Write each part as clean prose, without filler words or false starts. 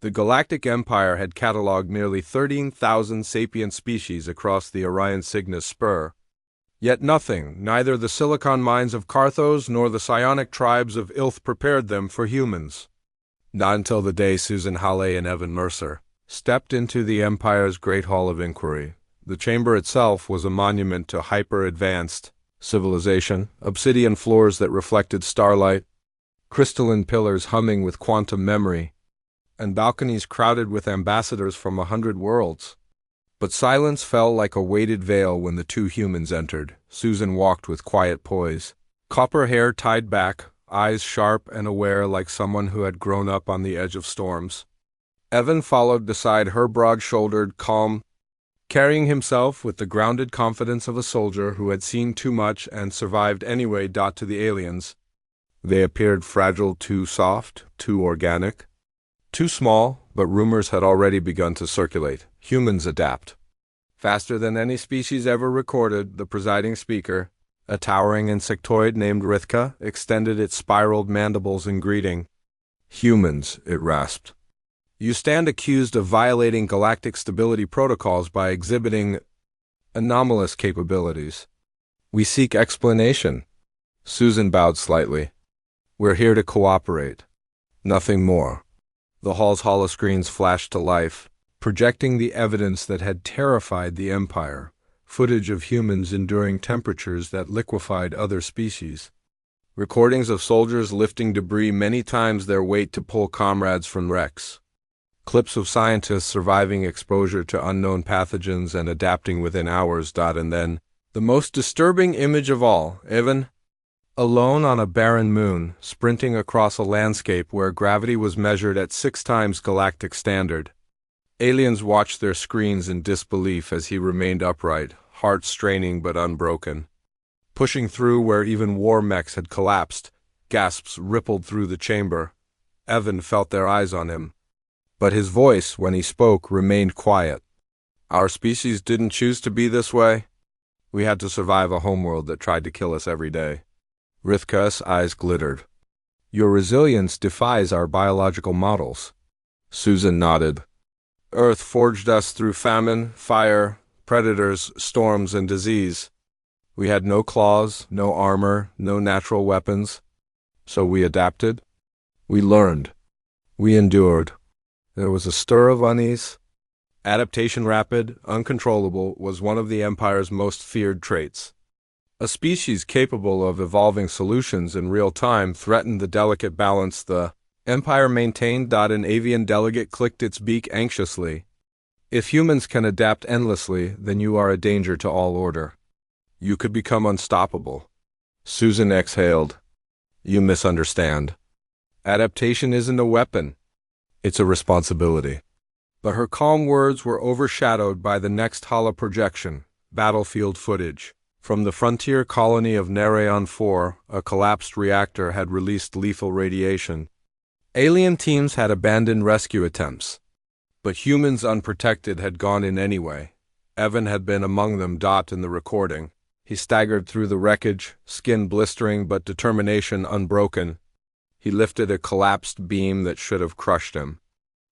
The Galactic Empire had catalogued nearly 13,000 sapient species across the Orion Cygnus spur. Yet nothing, neither the silicon mines of Carthos nor the psionic tribes of Ilth prepared them for humans. Not until the day Susan Halley and Evan Mercer stepped into the Empire's Great Hall of Inquiry. The chamber itself was a monument to hyper-advanced civilization, obsidian floors that reflected starlight, crystalline pillars humming with quantum memory, and balconies crowded with ambassadors from 100 worlds. But silence fell like a weighted veil when the two humans entered. Susan walked with quiet poise, copper hair tied back, eyes sharp and aware like someone who had grown up on the edge of storms. Evan followed beside her, broad-shouldered, calm, carrying himself with the grounded confidence of a soldier who had seen too much and survived anyway. To the aliens, they appeared fragile, too soft, too organic, too small, but rumors had already begun to circulate. Humans adapt faster than any species ever recorded. The presiding speaker, a towering insectoid named Rithka, extended its spiraled mandibles in greeting. "Humans," it rasped. "You stand accused of violating galactic stability protocols by exhibiting anomalous capabilities. We seek explanation." Susan bowed slightly. "We're here to cooperate. Nothing more." The hall's holoscreens flashed to life, projecting the evidence that had terrified the Empire, footage of humans enduring temperatures that liquefied other species, recordings of soldiers lifting debris many times their weight to pull comrades from wrecks, clips of scientists surviving exposure to unknown pathogens and adapting within hours. And then, the most disturbing image of all, Evan, alone on a barren moon, sprinting across a landscape where gravity was measured at 6 times galactic standard. Aliens watched their screens in disbelief as he remained upright, heart straining but unbroken. Pushing through where even war mechs had collapsed, gasps rippled through the chamber. Evan felt their eyes on him. But his voice, when he spoke, remained quiet. "Our species didn't choose to be this way. We had to survive a homeworld that tried to kill us every day." Rithka's eyes glittered. "Your resilience defies our biological models." Susan nodded. "Earth forged us through famine, fire, predators, storms, and disease. We had no claws, no armor, no natural weapons. So we adapted. We learned. We endured." There was a stir of unease. Adaptation, rapid, uncontrollable, was one of the Empire's most feared traits. A species capable of evolving solutions in real time threatened the delicate balance the Empire maintained. An avian delegate clicked its beak anxiously. "If humans can adapt endlessly, then you are a danger to all order. You could become unstoppable." Susan exhaled. "You misunderstand. Adaptation isn't a weapon. It's a responsibility." But her calm words were overshadowed by the next holoprojection, battlefield footage. From the frontier colony of Nereon 4, a collapsed reactor had released lethal radiation. Alien teams had abandoned rescue attempts, but humans unprotected had gone in anyway. Evan had been among them. In the recording, he staggered through the wreckage, skin blistering but determination unbroken. He lifted a collapsed beam that should have crushed him.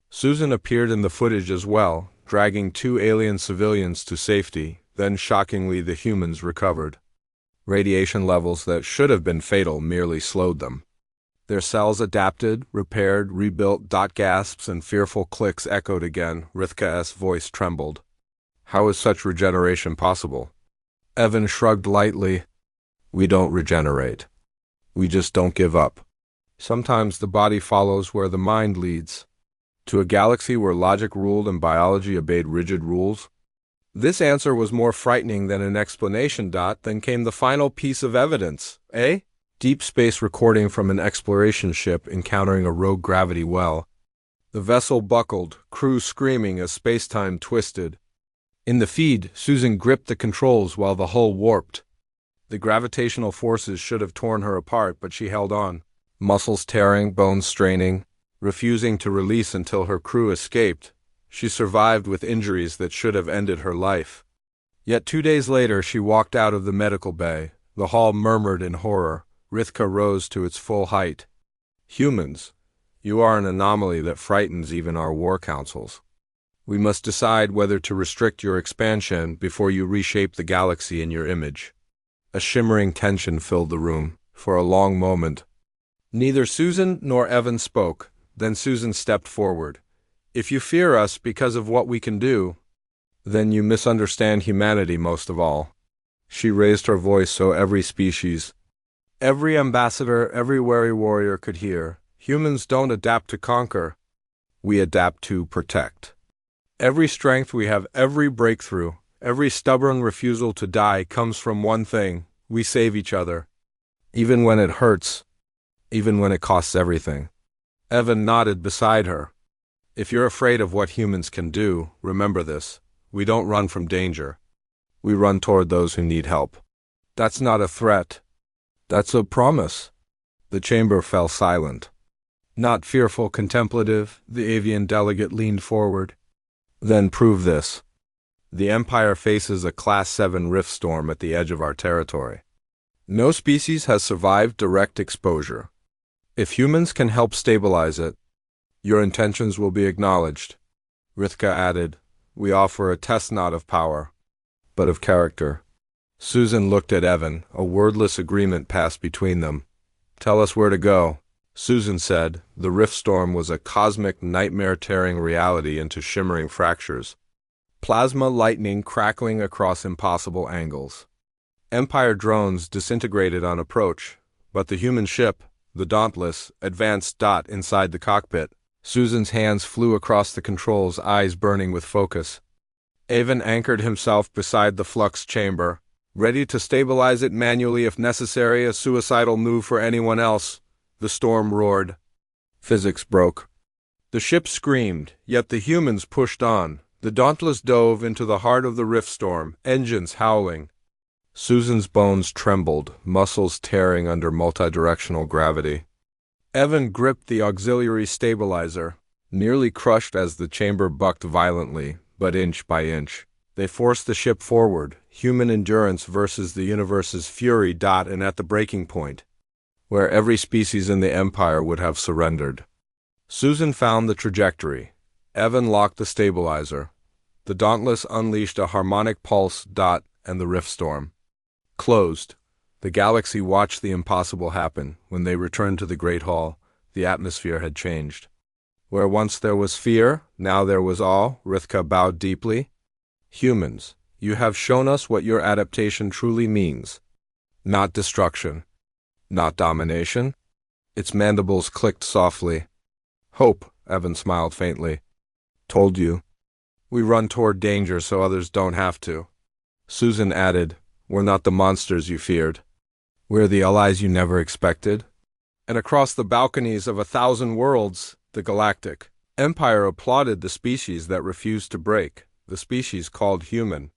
Susan appeared in the footage as well, dragging 2 alien civilians to safety. Then, shockingly, the humans recovered. Radiation levels that should have been fatal merely slowed them. Their cells adapted, repaired, rebuilt. Gasps and fearful clicks echoed again. Rithka's voice trembled. "How is such regeneration possible?" Evan shrugged lightly. "We don't regenerate. We just don't give up. Sometimes the body follows where the mind leads. To a galaxy where logic ruled and biology obeyed rigid rules." This answer was more frightening than an explanation. Then came the final piece of evidence. Deep space recording from an exploration ship encountering a rogue gravity well. The vessel buckled, crew screaming as space-time twisted. In the feed, Susan gripped the controls while the hull warped. The gravitational forces should have torn her apart, but she held on. Muscles tearing, bones straining, refusing to release until her crew escaped. She survived with injuries that should have ended her life. Yet 2 days later she walked out of the medical bay. The hall murmured in horror. Rithka rose to its full height. "Humans, You are an anomaly that frightens even our war councils. We must decide whether to restrict your expansion before you reshape the galaxy in your image. A shimmering tension filled the room. For a long moment, neither Susan nor Evan spoke. Then Susan stepped forward. If you fear us because of what we can do, then you misunderstand humanity most of all. She raised her voice so every species, every ambassador, every wary warrior could hear. Humans don't adapt to conquer. We adapt to protect. Every strength we have, every breakthrough, every stubborn refusal to die comes from one thing: we save each other. Even when it hurts, even when it costs everything. Evan nodded beside her. If you're afraid of what humans can do, remember this: we don't run from danger. We run toward those who need help. That's not a threat. That's a promise. The chamber fell silent. Not fearful, contemplative, the avian delegate leaned forward. Then prove this. The Empire faces a Class 7 rift storm at the edge of our territory. No species has survived direct exposure. If humans can help stabilize it, your intentions will be acknowledged. Rithka added, we offer a test not of power, but of character. Susan looked at Evan. A wordless agreement passed between them. Tell us where to go. Susan said. The rift storm was a cosmic nightmare tearing reality into shimmering fractures. Plasma lightning crackling across impossible angles. Empire drones disintegrated on approach, but the human ship, the Dauntless, advanced inside the cockpit. Susan's hands flew across the controls, eyes burning with focus. Evan anchored himself beside the flux chamber, ready to stabilize it manually if necessary, a suicidal move for anyone else. The storm roared. Physics broke. The ship screamed, yet the humans pushed on. The Dauntless dove into the heart of the rift storm, engines howling. Susan's bones trembled, muscles tearing under multidirectional gravity. Evan gripped the auxiliary stabilizer, nearly crushed as the chamber bucked violently, but inch by inch. They forced the ship forward, human endurance versus the universe's fury. And at the breaking point, where every species in the Empire would have surrendered. Susan found the trajectory. Evan locked the stabilizer. The Dauntless unleashed a harmonic pulse. And the rift storm closed. The galaxy watched the impossible happen. When they returned to the Great Hall, the atmosphere had changed. Where once there was fear, now there was awe. Rithka bowed deeply. Humans, you have shown us what your adaptation truly means. Not destruction. Not domination. Its mandibles clicked softly. Hope, Evan smiled faintly. Told you. We run toward danger so others don't have to. Susan added, we're not the monsters you feared. We're the allies you never expected. And across the balconies of 1,000 worlds, the galactic Empire applauded the species that refused to break, the species called human.